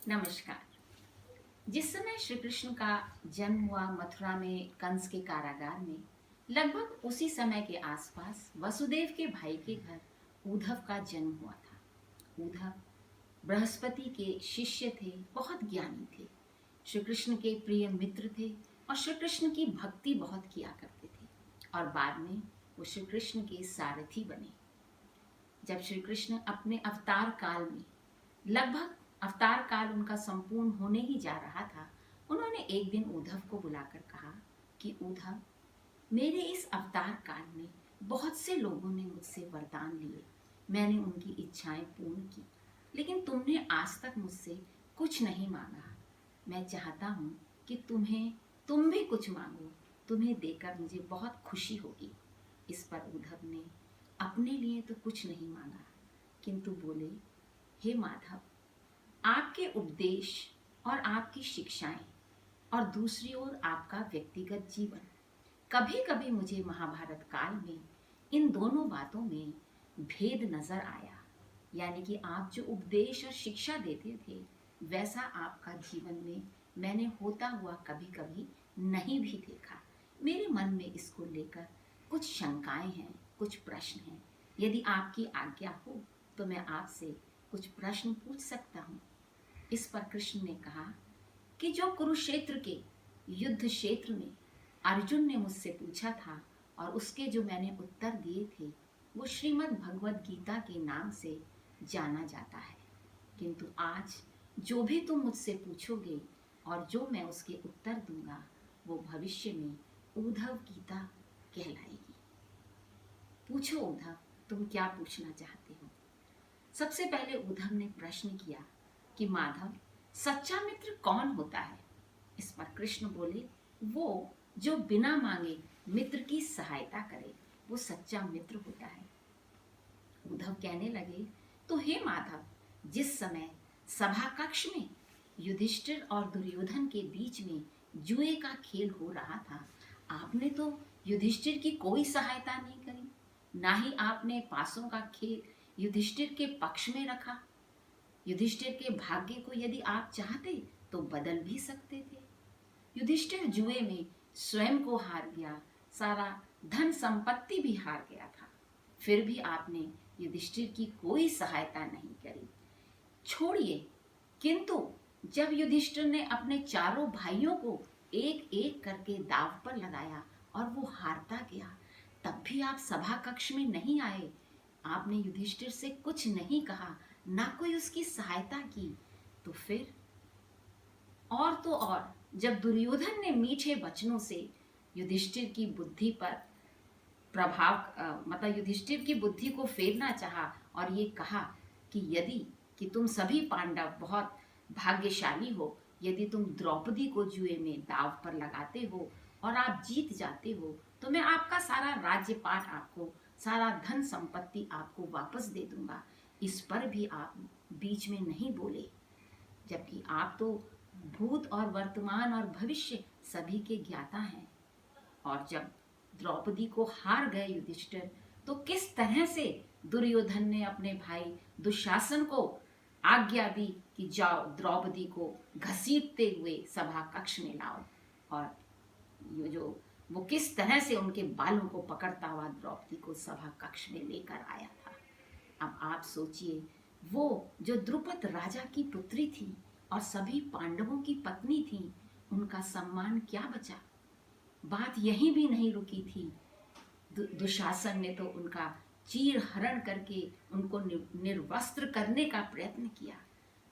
नमस्कार। जिस समय श्री कृष्ण का जन्म हुआ मथुरा में कंस के कारागार में, लगभग उसी समय के आसपास वसुदेव के भाई के घर उद्धव का जन्म हुआ था। उद्धव बृहस्पति के शिष्य थे, बहुत ज्ञानी थे, श्री कृष्ण के प्रिय मित्र थे और श्री कृष्ण की भक्ति बहुत किया करते थे। और बाद में वो श्री कृष्ण के सारथी बने। जब श्री कृष्ण अपने अवतार काल में, लगभग अवतार काल उनका संपूर्ण होने ही जा रहा था, उन्होंने एक दिन उद्धव को बुलाकर कहा कि उद्धव, मेरे इस अवतार काल में बहुत से लोगों ने मुझसे वरदान लिए, मैंने उनकी इच्छाएं पूर्ण की, लेकिन तुमने आज तक मुझसे कुछ नहीं मांगा। मैं चाहता हूँ कि तुम भी कुछ मांगो, तुम्हें देकर मुझे बहुत खुशी होगी। इस पर उद्धव ने अपने लिए तो कुछ नहीं मांगा, किंतु बोले, हे माधव, आपके उपदेश और आपकी शिक्षाएं और दूसरी ओर आपका व्यक्तिगत जीवन, कभी कभी मुझे महाभारत काल में इन दोनों बातों में भेद नजर आया। यानी कि आप जो उपदेश और शिक्षा देते थे, वैसा आपका जीवन में मैंने होता हुआ कभी कभी नहीं भी देखा। मेरे मन में इसको लेकर कुछ शंकाएं हैं, कुछ प्रश्न हैं। यदि आपकी आज्ञा हो तो मैं आपसे कुछ प्रश्न पूछ सकता हूँ। इस पर कृष्ण ने कहा कि जो कुरुक्षेत्र के युद्ध क्षेत्र में अर्जुन ने मुझसे पूछा था और उसके जो मैंने उत्तर दिए थे, वो श्रीमद् भगवद गीता के नाम से जाना जाता है। किंतु आज जो भी तुम मुझसे पूछोगे और जो मैं उसके उत्तर दूंगा, वो भविष्य में उद्धव गीता कहलाएगी। पूछो उद्धव, तुम क्या पूछना चाहते हो? सबसे पहले उद्धव ने प्रश्न किया कि माधव, सच्चा मित्र कौन होता है? इस पर कृष्ण बोले, वो जो बिना मांगे मित्र की सहायता करे, वो सच्चा मित्र होता है। उद्धव कहने लगे, तो हे माधव, जिस समय सभा कक्ष में युधिष्ठिर और दुर्योधन के बीच में जुए का खेल हो रहा था, आपने तो युधिष्ठिर की कोई सहायता नहीं करी, ना ही आपने पासों का खेल युधिष्ठिर के पक्ष में रखा। युधिष्ठिर के भाग्य को यदि आप चाहते तो बदल भी सकते थे। युधिष्ठिर जुए में स्वयं को हार गया, सारा धन संपत्ति भी हार गया था, फिर भी आपने युधिष्ठिर की कोई सहायता नहीं करी। छोड़िए, किंतु जब युधिष्ठिर ने अपने चारों भाइयों को एक एक करके दाव पर लगाया और वो हारता गया, तब भी आप सभा कक्ष में नहीं आए। आपने युधिष्ठिर से कुछ नहीं कहा, ना कोई उसकी सहायता की। तो फिर और तो और, जब दुर्योधन ने मीठे वचनों से युधिष्ठिर की बुद्धि पर मतलब युधिष्ठिर की बुद्धि को फेरना चाहा और ये कहा कि यदि कि तुम सभी पांडव बहुत भाग्यशाली हो, यदि तुम द्रौपदी को जुए में दाव पर लगाते हो और आप जीत जाते हो, तो मैं आपका सारा राज्यपाट, आपको सारा धन संपत्ति आपको वापस दे दूंगा। इस पर भी आप बीच में नहीं बोले, जबकि आप तो भूत और वर्तमान और भविष्य सभी के ज्ञाता हैं। और जब द्रौपदी को हार गए युधिष्ठिर, तो किस तरह से दुर्योधन ने अपने भाई दुशासन को आज्ञा दी कि जाओ द्रौपदी को घसीटते हुए सभा कक्ष में लाओ, और ये जो वो किस तरह से उनके बालों को पकड़ता हुआ द्रौपदी को सभा कक्ष में लेकर आया था। अब आप सोचिए, वो जो द्रुपद राजा की पुत्री थी और सभी पांडवों की पत्नी थी, उनका सम्मान क्या बचा? बात यहीं भी नहीं रुकी थी। दुशासन ने तो उनका चीर हरण करके उनको निर्वस्त्र करने का प्रयत्न किया।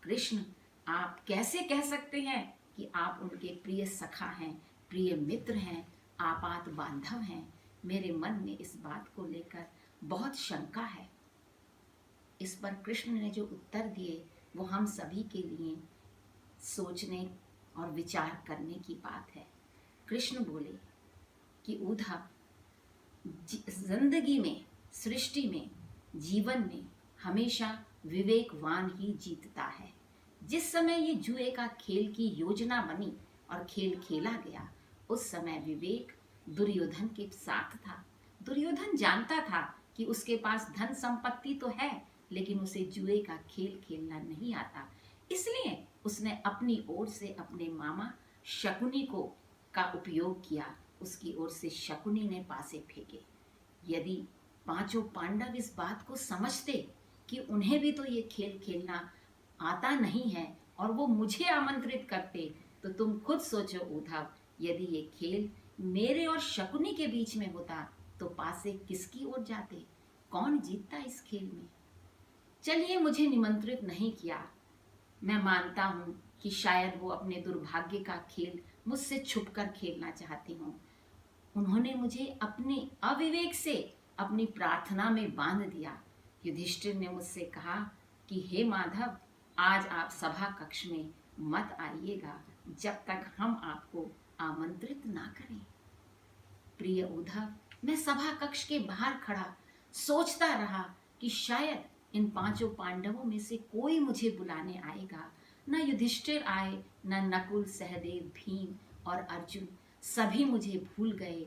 कृष्ण, आप कैसे कह सकते हैं कि आप उनके प्रिय सखा हैं, प्रिय मित्र हैं, आपात बांधव हैं? मेरे मन में इस बात को लेकर बहुत शंका है। इस पर कृष्ण ने जो उत्तर दिए, वो हम सभी के लिए सोचने और विचार करने की बात है। कृष्ण बोले कि उद्धव, जिंदगी में, सृष्टि में, जीवन में हमेशा विवेकवान ही जीतता है। जिस समय ये जुए का खेल की योजना बनी और खेल खेला गया, उस समय विवेक दुर्योधन के साथ था। दुर्योधन जानता था कि उसके पास धन संपत्ति तो है, लेकिन उसे जुए का खेल खेलना नहीं आता, इसलिए उसने अपनी ओर से अपने मामा शकुनी को का उपयोग किया। उसकी ओर से शकुनी ने पासे फेंके। यदि पांचों पांडव इस बात को समझते कि उन्हें भी तो ये खेल खेलना आता नहीं है और वो मुझे आमंत्रित करते, तो तुम खुद सोचो उद्धव, यदि ये खेल मेरे और शकुनी के बीच में होता तो पासे किसकी ओर जाते? कौन जीतता इस खेल में? चलिए, मुझे निमंत्रित नहीं किया। मैं मानता हूँ कि शायद वो अपने दुर्भाग्य का खेल मुझसे छुपकर खेलना चाहती हूँ। उन्होंने मुझे अपने अविवेक से अपनी प्रार्थना में बांध दिया। युधिष्ठिर ने मुझसे कहा कि हे माधव, आज आप सभा कक्ष में मत आइएगा जब तक हम आपको आमंत्रित ना करें। प्रिय उद्धव, मैं सभा कक्ष के बाहर खड़ा सोचता रहा कि शायद इन पांचों पांडवों में से कोई मुझे बुलाने आएगा। न युधिष्ठिर आए, न नकुल, सहदेव, भीम और अर्जुन, सभी मुझे भूल गए।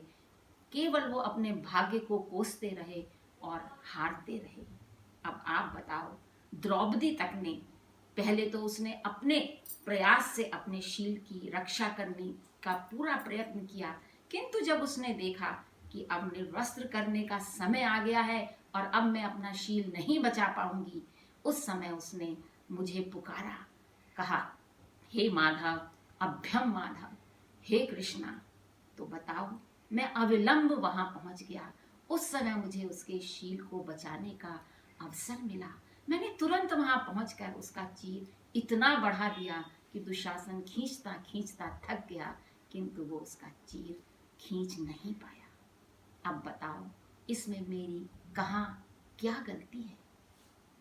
केवल वो अपने भाग्य को कोसते रहे और हारते रहे। अब आप बताओ, द्रौपदी तक ने पहले तो उसने अपने प्रयास से अपने शील की रक्षा करने का पूरा प्रयत्न किया, किंतु जब उसने देखा कि अब निर्वस्त्र करने का समय आ गया है और अब मैं अपना शील नहीं बचा पाऊंगी, उस समय उसने मुझे पुकारा, कहा, हे माधव, अभ्यम माधव, हे कृष्णा। तो बताओ, मैं अविलंब वहां पहुंच गया। उस समय मुझे उसके शील को बचाने का अवसर मिला। मैंने तुरंत वहां पहुंचकर उसका चीर इतना बढ़ा दिया कि दुशासन खींचता खींचता थक गया, किंतु वो उसका चीर खींच नहीं पाया। अब बताओ, इसमें मेरी कहाँ क्या गलती है?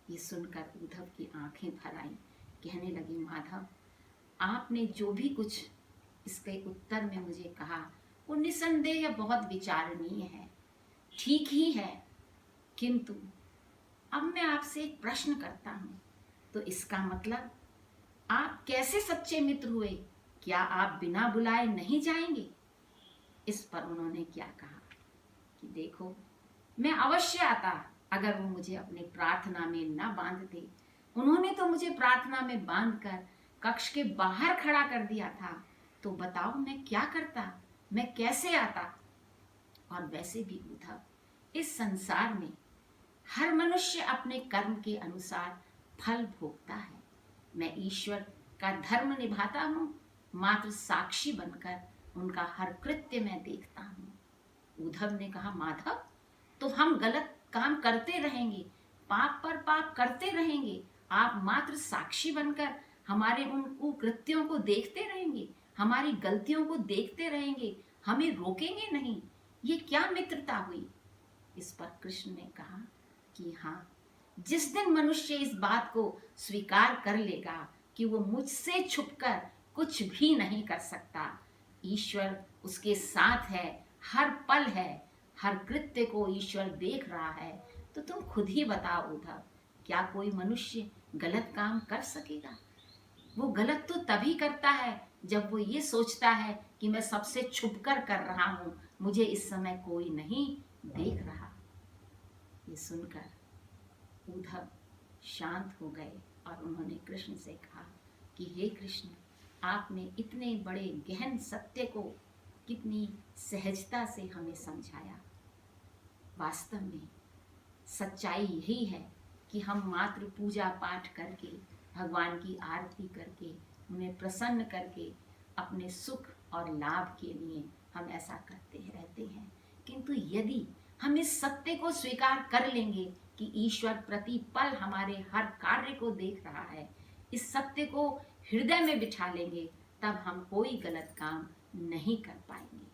ये सुनकर उद्धव की आंखें भर आईं। कहने लगी, माधव, आपने जो भी कुछ इसके उत्तर में मुझे कहा वो निसंदेह बहुत विचारणीय है, ठीक ही है, किंतु अब मैं आपसे एक प्रश्न करता हूँ। तो इसका मतलब आप कैसे सच्चे मित्र हुए? क्या आप बिना बुलाए नहीं जाएंगे? इस पर उन्होंने क्या कहा कि देखो, मैं अवश्य आता अगर वो मुझे अपनी प्रार्थना में न बांधते। उन्होंने तो मुझे प्रार्थना में बांधकर कक्ष के बाहर खड़ा कर दिया था, तो बताओ मैं क्या करता, मैं कैसे आता? और वैसे भी उद्धव, इस संसार में हर मनुष्य अपने कर्म के अनुसार फल भोगता है। मैं ईश्वर का धर्म निभाता हूँ, मात्र साक्षी बनकर उनका हर कृत्य मैं देखता हूँ। उद्धव ने कहा, माधव, तो हम गलत काम करते रहेंगे, पाप पर पाप करते रहेंगे, आप मात्र साक्षी बनकर हमारे उन कुकृत्यों को देखते रहेंगे, हमारी गलतियों को देखते रहेंगे, हमें रोकेंगे नहीं? ये क्या मित्रता हुई? इस पर कृष्ण ने कहा कि हाँ, जिस दिन मनुष्य इस बात को स्वीकार कर लेगा कि वो मुझसे छुपकर कुछ भी नहीं कर सकता, ईश्वर उसके साथ है, हर पल है, हर कृत्य को ईश्वर देख रहा है, तो तुम खुद ही बताओ उद्धव, क्या कोई मनुष्य गलत काम कर सकेगा? वो गलत तो तभी करता है जब वो ये सोचता है कि मैं सबसे छुपकर कर रहा हूँ, मुझे इस समय कोई नहीं देख रहा। ये सुनकर उद्धव शांत हो गए और उन्होंने कृष्ण से कहा कि हे कृष्ण, आपने इतने बड़े गहन सत्य को कितनी सहजता से हमें समझाया। वास्तव में सच्चाई यही है कि हम मात्र पूजा पाठ करके, भगवान की आरती करके, उन्हें प्रसन्न करके अपने सुख और लाभ के लिए हम ऐसा करते रहते हैं। किंतु यदि हम इस सत्य को स्वीकार कर लेंगे कि ईश्वर प्रति पल हमारे हर कार्य को देख रहा है, इस सत्य को हृदय में बिठा लेंगे, तब हम कोई गलत काम नहीं कर पाएंगे।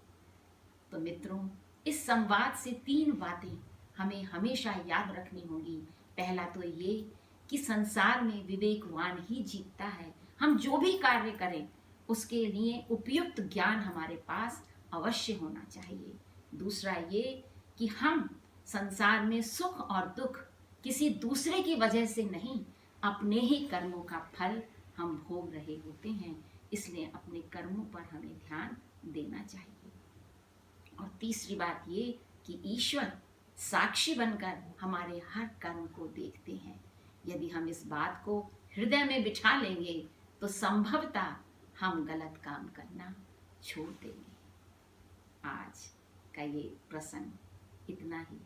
तो मित्रों, इस संवाद से 3 बातें हमें हमेशा याद रखनी होगी। पहला तो ये कि संसार में विवेकवान ही जीतता है। हम जो भी कार्य करें उसके लिए उपयुक्त ज्ञान हमारे पास अवश्य होना चाहिए। दूसरा ये कि हम संसार में सुख और दुख किसी दूसरे की वजह से नहीं, अपने ही कर्मों का फल हम भोग रहे होते हैं, इसलिए अपने कर्मों पर हमें ध्यान देना चाहिए। और तीसरी बात ये कि ईश्वर साक्षी बनकर हमारे हर कर्म को देखते हैं। यदि हम इस बात को हृदय में बिठा लेंगे तो संभवतः हम गलत काम करना छोड़ देंगे। आज का ये प्रसंग इतना ही।